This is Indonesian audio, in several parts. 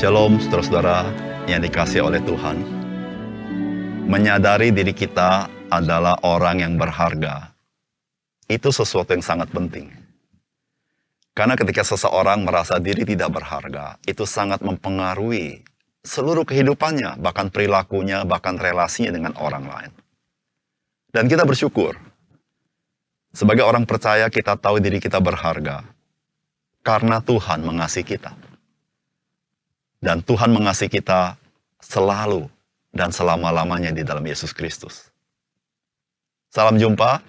Shalom, saudara-saudara yang dikasihi oleh Tuhan. Menyadari diri kita adalah orang yang berharga, itu sesuatu yang sangat penting. Karena ketika seseorang merasa diri tidak berharga, itu sangat mempengaruhi seluruh kehidupannya, bahkan perilakunya, bahkan relasinya dengan orang lain. Dan kita bersyukur, sebagai orang percaya kita tahu diri kita berharga, karena Tuhan mengasihi kita. Dan Tuhan mengasihi kita selalu dan selama-lamanya di dalam Yesus Kristus. Salam jumpa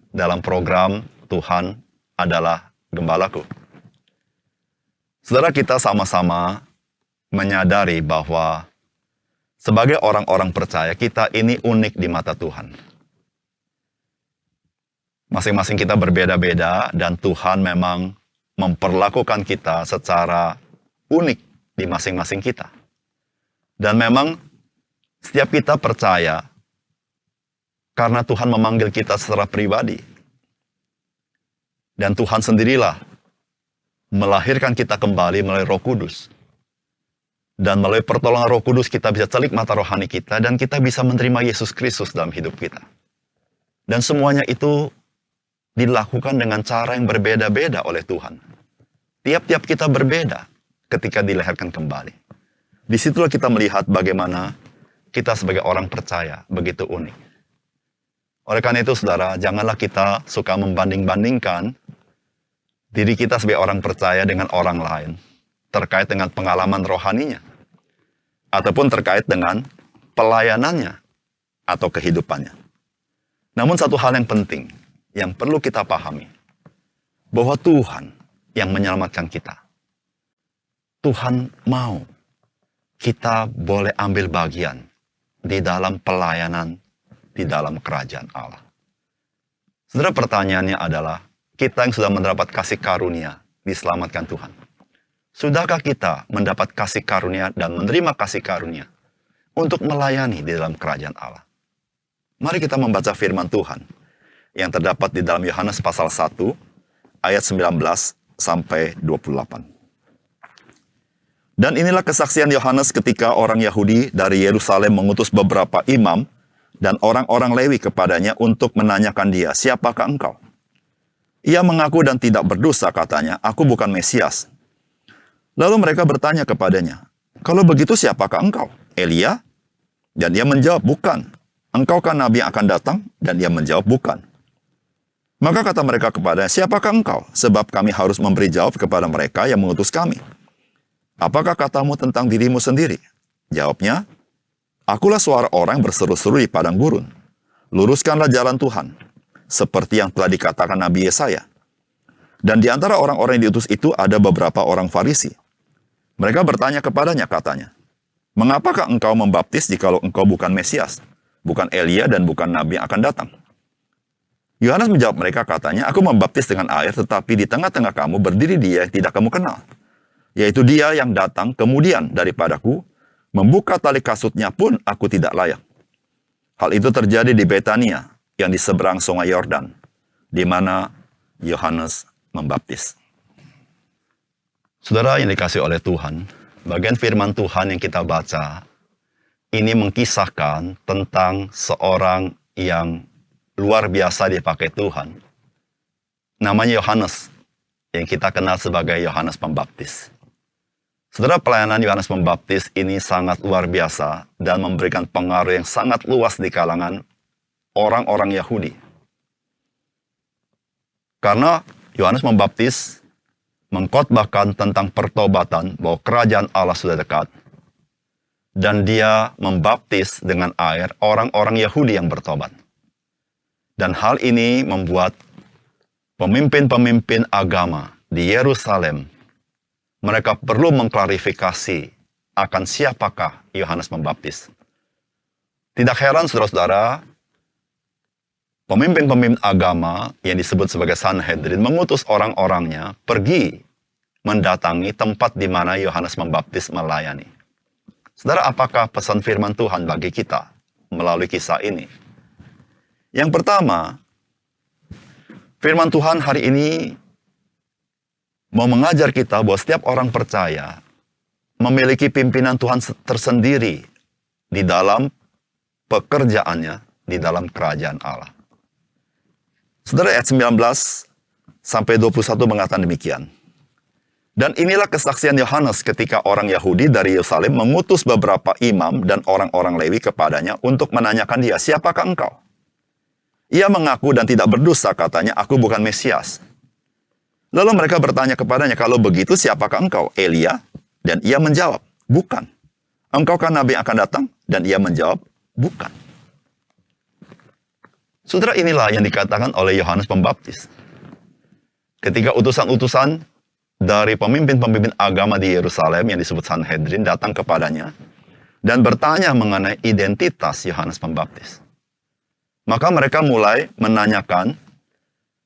dalam program Tuhan adalah Gembalaku. Saudara, kita sama-sama menyadari bahwa sebagai orang-orang percaya kita ini unik di mata Tuhan. Masing-masing kita berbeda-beda dan Tuhan memang memperlakukan kita secara unik di masing-masing kita. Dan memang setiap kita percaya karena Tuhan memanggil kita secara pribadi. Dan Tuhan sendirilah melahirkan kita kembali melalui Roh Kudus. Dan melalui pertolongan Roh Kudus kita bisa telik mata rohani kita dan kita bisa menerima Yesus Kristus dalam hidup kita. Dan semuanya itu dilakukan dengan cara yang berbeda-beda oleh Tuhan. Tiap-tiap kita berbeda ketika dilahirkan kembali. Disitulah kita melihat bagaimana kita sebagai orang percaya begitu unik. Oleh karena itu, saudara, janganlah kita suka membanding-bandingkan diri kita sebagai orang percaya dengan orang lain terkait dengan pengalaman rohaninya ataupun terkait dengan pelayanannya atau kehidupannya. Namun satu hal yang penting yang perlu kita pahami, bahwa Tuhan yang menyelamatkan kita. Tuhan mau kita boleh ambil bagian di dalam pelayanan di dalam kerajaan Allah. Saudara, pertanyaannya adalah, kita yang sudah mendapat kasih karunia diselamatkan Tuhan. Sudahkah kita mendapat kasih karunia dan menerima kasih karunia untuk melayani di dalam kerajaan Allah? Mari kita membaca firman Tuhan yang terdapat di dalam Yohanes pasal 1 ayat 19 sampai 28. Dan inilah kesaksian Yohanes ketika orang Yahudi dari Yerusalem mengutus beberapa imam dan orang-orang Lewi kepadanya untuk menanyakan dia, "Siapakah engkau?" Ia mengaku dan tidak berdosa, katanya, "Aku bukan Mesias." Lalu mereka bertanya kepadanya, "Kalau begitu siapakah engkau? Elia?" Dan dia menjawab, "Bukan." "Engkaukah nabi yang akan datang?" Dan dia menjawab, "Bukan." Maka kata mereka kepadanya, "Siapakah engkau? Sebab kami harus memberi jawab kepada mereka yang mengutus kami. Apakah katamu tentang dirimu sendiri?" Jawabnya, "Akulah suara orang yang berseru-seru di padang gurun. Luruskanlah jalan Tuhan, seperti yang telah dikatakan Nabi Yesaya." Dan di antara orang-orang yang diutus itu ada beberapa orang Farisi. Mereka bertanya kepadanya, katanya, "Mengapakah engkau membaptis jikalau engkau bukan Mesias, bukan Elia dan bukan Nabi yang akan datang?" Yohanes menjawab mereka, katanya, "Aku membaptis dengan air, tetapi di tengah-tengah kamu berdiri dia yang tidak kamu kenal. Yaitu dia yang datang kemudian daripadaku, membuka tali kasutnya pun aku tidak layak." Hal itu terjadi di Betania, yang di seberang sungai Yordan, di mana Yohanes membaptis. Saudara yang dikasihi oleh Tuhan, bagian firman Tuhan yang kita baca, ini mengkisahkan tentang seorang yang luar biasa dipakai Tuhan. Namanya Yohanes, yang kita kenal sebagai Yohanes Pembaptis. Saudara, pelayanan Yohanes Pembaptis ini sangat luar biasa dan memberikan pengaruh yang sangat luas di kalangan orang-orang Yahudi. Karena Yohanes Pembaptis mengkhotbahkan tentang pertobatan bahwa kerajaan Allah sudah dekat. Dan dia membaptis dengan air orang-orang Yahudi yang bertobat. Dan hal ini membuat pemimpin-pemimpin agama di Yerusalem, mereka perlu mengklarifikasi akan siapakah Yohanes Pembaptis. Tidak heran, saudara-saudara, pemimpin-pemimpin agama yang disebut sebagai Sanhedrin mengutus orang-orangnya pergi mendatangi tempat di mana Yohanes Pembaptis melayani. Saudara, apakah pesan firman Tuhan bagi kita melalui kisah ini? Yang pertama, firman Tuhan hari ini mau mengajar kita bahwa setiap orang percaya memiliki pimpinan Tuhan tersendiri di dalam pekerjaannya, di dalam kerajaan Allah. Saudara, ayat 19 sampai 21 mengatakan demikian. Dan inilah kesaksian Yohanes ketika orang Yahudi dari Yerusalem mengutus beberapa imam dan orang-orang Lewi kepadanya untuk menanyakan dia, siapakah engkau? Ia mengaku dan tidak berdosa, katanya, aku bukan Mesias. Lalu mereka bertanya kepadanya, kalau begitu siapakah engkau? Elia? Dan ia menjawab, bukan. Engkaukah nabi yang akan datang? Dan ia menjawab, bukan. Saudara, inilah yang dikatakan oleh Yohanes Pembaptis. Ketika utusan-utusan dari pemimpin-pemimpin agama di Yerusalem yang disebut Sanhedrin datang kepadanya dan bertanya mengenai identitas Yohanes Pembaptis. Maka mereka mulai menanyakan,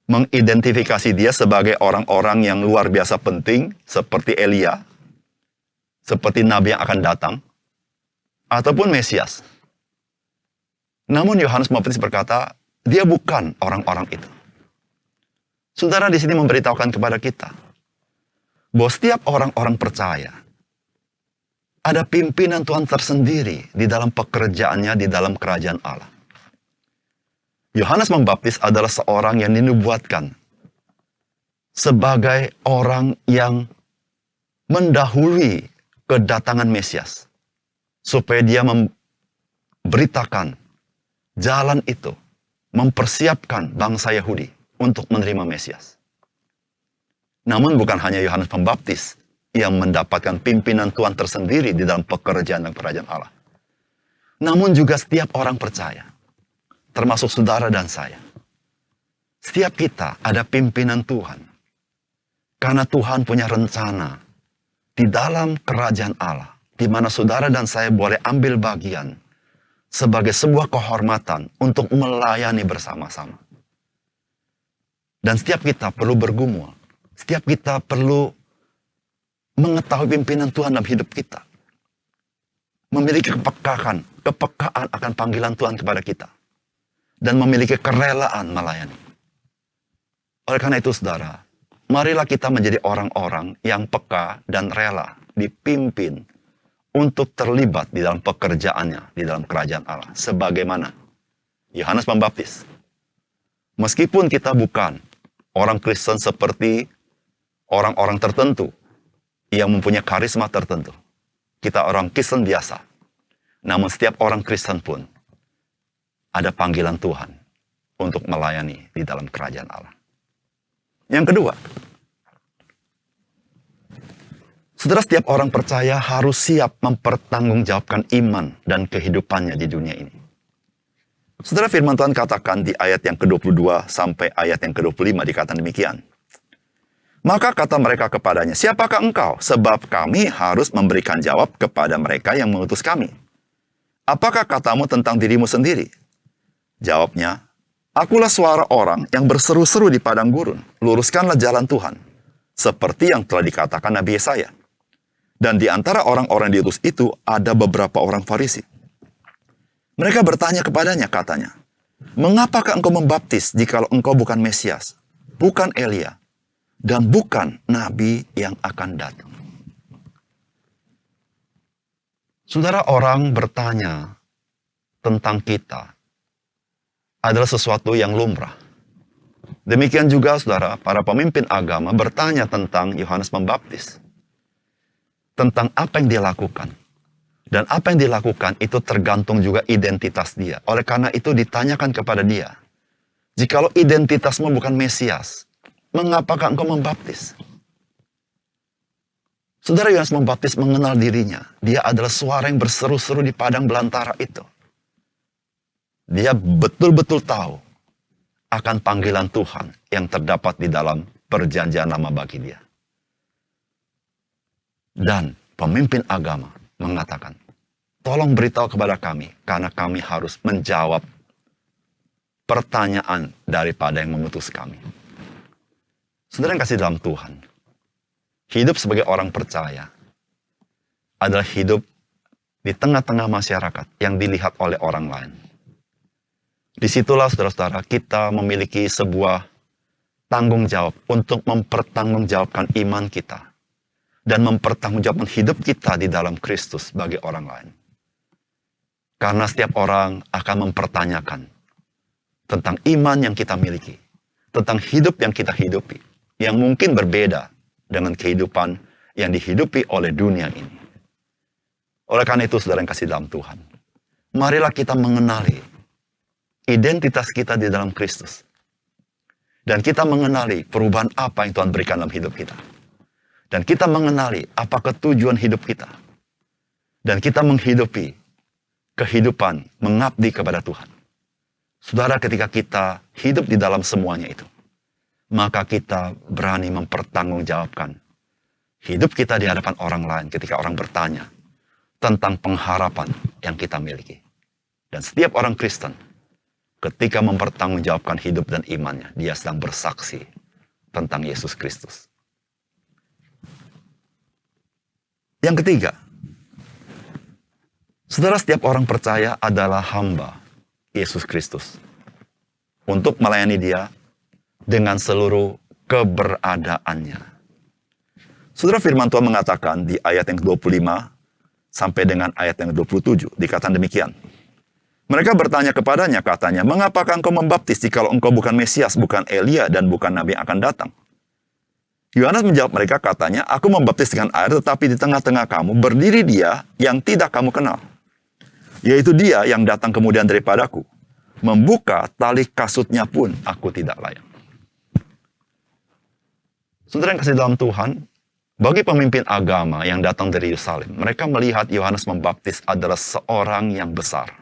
mengidentifikasi dia sebagai orang-orang yang luar biasa penting seperti Elia, seperti nabi yang akan datang, ataupun Mesias. Namun Yohanes Pembaptis berkata, dia bukan orang-orang itu. Saudara di sini memberitahukan kepada kita bahwa setiap orang-orang percaya ada pimpinan Tuhan tersendiri di dalam pekerjaannya di dalam kerajaan Allah. Yohanes Pembaptis adalah seorang yang dinubuatkan sebagai orang yang mendahului kedatangan Mesias, supaya dia memberitakan jalan itu, mempersiapkan bangsa Yahudi untuk menerima Mesias. Namun bukan hanya Yohanes Pembaptis yang mendapatkan pimpinan Tuhan tersendiri di dalam pekerjaan dan kerajaan Allah. Namun juga setiap orang percaya, termasuk saudara dan saya. Setiap kita ada pimpinan Tuhan. Karena Tuhan punya rencana di dalam kerajaan Allah, di mana saudara dan saya boleh ambil bagian sebagai sebuah kehormatan untuk melayani bersama-sama. Dan setiap kita perlu bergumul. Setiap kita perlu mengetahui pimpinan Tuhan dalam hidup kita. Memiliki kepekaan akan panggilan Tuhan kepada kita. Dan memiliki kerelaan melayani. Oleh karena itu, saudara, marilah kita menjadi orang-orang yang peka dan rela dipimpin untuk terlibat di dalam pekerjaannya, di dalam kerajaan Allah. Sebagaimana Yohanes Pembaptis. Meskipun kita bukan orang Kristen seperti orang-orang tertentu yang mempunyai karisma tertentu. Kita orang Kristen biasa. Namun setiap orang Kristen pun ada panggilan Tuhan untuk melayani di dalam kerajaan Allah. Yang kedua, saudara, setiap orang percaya harus siap mempertanggungjawabkan iman dan kehidupannya di dunia ini. Saudara, firman Tuhan katakan di ayat yang ke-22 sampai ayat yang ke-25 dikatakan demikian. Maka kata mereka kepadanya, siapakah engkau? Sebab kami harus memberikan jawab kepada mereka yang mengutus kami. Apakah katamu tentang dirimu sendiri? Jawabnya, akulah suara orang yang berseru-seru di padang gurun. Luruskanlah jalan Tuhan. Seperti yang telah dikatakan Nabi Yesaya. Dan di antara orang-orang diutus itu ada beberapa orang Farisi. Mereka bertanya kepadanya, katanya, mengapakah engkau membaptis jikalau engkau bukan Mesias, bukan Elia, dan bukan nabi yang akan datang? Saudara, orang bertanya tentang kita adalah sesuatu yang lumrah. Demikian juga, saudara, para pemimpin agama bertanya tentang Yohanes Pembaptis. Tentang apa yang dia lakukan. Dan apa yang dilakukan itu tergantung juga identitas dia. Oleh karena itu ditanyakan kepada dia, jikalau identitasmu bukan Mesias, mengapakah engkau membaptis? Saudara, Yohanes Pembaptis mengenal dirinya. Dia adalah suara yang berseru-seru di padang belantara itu. Dia betul-betul tahu akan panggilan Tuhan yang terdapat di dalam perjanjian lama bagi dia. Dan pemimpin agama mengatakan, tolong beritahu kepada kami, karena kami harus menjawab pertanyaan daripada yang mengutus kami. Saudara yang kasih dalam Tuhan, hidup sebagai orang percaya adalah hidup di tengah-tengah masyarakat yang dilihat oleh orang lain. Disitulah, saudara-saudara, kita memiliki sebuah tanggung jawab untuk mempertanggungjawabkan iman kita dan mempertanggungjawabkan hidup kita di dalam Kristus bagi orang lain. Karena setiap orang akan mempertanyakan tentang iman yang kita miliki, tentang hidup yang kita hidupi, yang mungkin berbeda dengan kehidupan yang dihidupi oleh dunia ini. Oleh karena itu, saudara yang kasih dalam Tuhan, marilah kita mengenali identitas kita di dalam Kristus. Dan kita mengenali perubahan apa yang Tuhan berikan dalam hidup kita. Dan kita mengenali apa ketujuan hidup kita. Dan kita menghidupi kehidupan mengabdi kepada Tuhan. Saudara, ketika kita hidup di dalam semuanya itu, maka kita berani mempertanggungjawabkan hidup kita di hadapan orang lain ketika orang bertanya tentang pengharapan yang kita miliki. Dan setiap orang Kristen, ketika mempertanggungjawabkan hidup dan imannya, dia sedang bersaksi tentang Yesus Kristus. Yang ketiga, saudara, setiap orang percaya adalah hamba Yesus Kristus untuk melayani dia dengan seluruh keberadaannya. Saudara, firman Tuhan mengatakan di ayat yang ke-25 sampai dengan ayat yang ke-27, dikatakan demikian. Mereka bertanya kepadanya, katanya, mengapakah engkau membaptis jikalau engkau bukan Mesias, bukan Elia, dan bukan Nabi yang akan datang? Yohanes menjawab mereka, katanya, aku membaptis dengan air, tetapi di tengah-tengah kamu berdiri dia yang tidak kamu kenal. Yaitu dia yang datang kemudian daripadaku. Membuka tali kasutnya pun aku tidak layak. Saudara yang kasih dalam Tuhan, bagi pemimpin agama yang datang dari Yerusalem, mereka melihat Yohanes membaptis adalah seorang yang besar.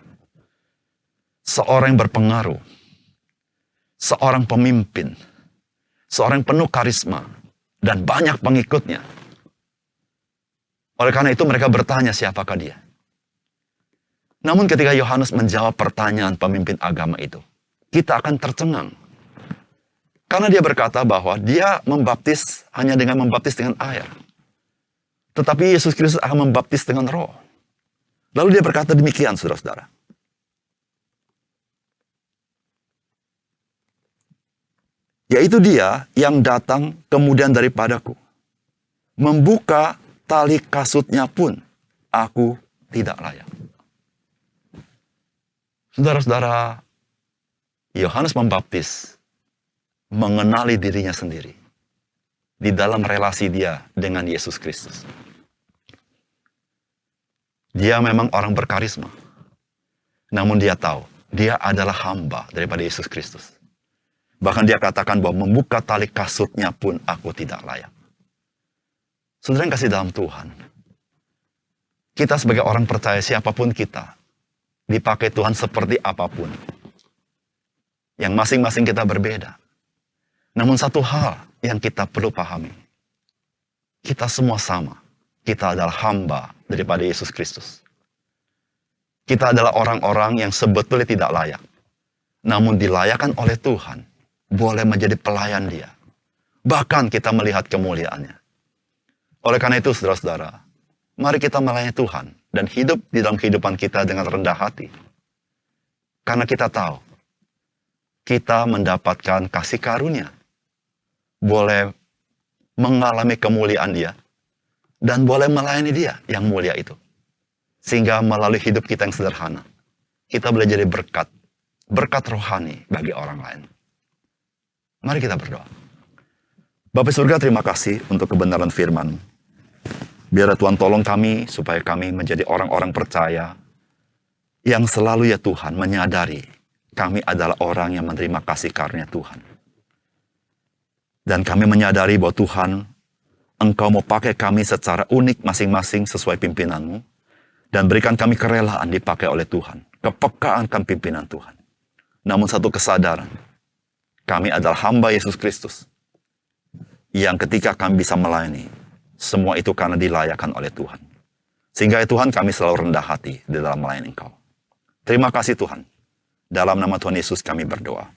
Seorang yang berpengaruh, seorang pemimpin, seorang yang penuh karisma, dan banyak pengikutnya. Oleh karena itu mereka bertanya siapakah dia. Namun ketika Yohanes menjawab pertanyaan pemimpin agama itu, kita akan tercengang. Karena dia berkata bahwa dia membaptis hanya dengan membaptis dengan air. Tetapi Yesus Kristus akan membaptis dengan Roh. Lalu dia berkata demikian, saudara-saudara. Yaitu dia yang datang kemudian daripadaku. Membuka tali kasutnya pun aku tidak layak. Saudara-saudara, Yohanes membaptis mengenali dirinya sendiri di dalam relasi dia dengan Yesus Kristus. Dia memang orang berkarisma. Namun dia tahu, dia adalah hamba daripada Yesus Kristus. Bahkan dia katakan bahwa membuka tali kasutnya pun aku tidak layak. Saudara yang kasih dalam Tuhan, kita sebagai orang percaya siapapun kita, dipakai Tuhan seperti apapun. Yang masing-masing kita berbeda. Namun satu hal yang kita perlu pahami, kita semua sama. Kita adalah hamba daripada Yesus Kristus. Kita adalah orang-orang yang sebetulnya tidak layak. Namun dilayakkan oleh Tuhan, boleh menjadi pelayan dia. Bahkan kita melihat kemuliaannya. Oleh karena itu, saudara-saudara, mari kita melayani Tuhan dan hidup di dalam kehidupan kita dengan rendah hati. Karena kita tahu, kita mendapatkan kasih karunia. Boleh mengalami kemuliaan dia. Dan boleh melayani dia yang mulia itu. Sehingga melalui hidup kita yang sederhana, kita boleh jadi berkat. Berkat rohani bagi orang lain. Mari kita berdoa. Bapa surga, terima kasih untuk kebenaran firman. Biar Tuhan tolong kami supaya kami menjadi orang-orang percaya yang selalu ya Tuhan menyadari kami adalah orang yang menerima kasih karunia Tuhan. Dan kami menyadari bahwa Tuhan, Engkau mau pakai kami secara unik masing-masing sesuai pimpinan-Mu. Dan berikan kami kerelaan dipakai oleh Tuhan. Kepekaan kan pimpinan Tuhan. Namun satu kesadaran, kami adalah hamba Yesus Kristus. Yang ketika kami bisa melayani, semua itu karena dilayakkan oleh Tuhan. Sehingga ya Tuhan, kami selalu rendah hati di dalam melayani Engkau. Terima kasih Tuhan. Dalam nama Tuhan Yesus kami berdoa.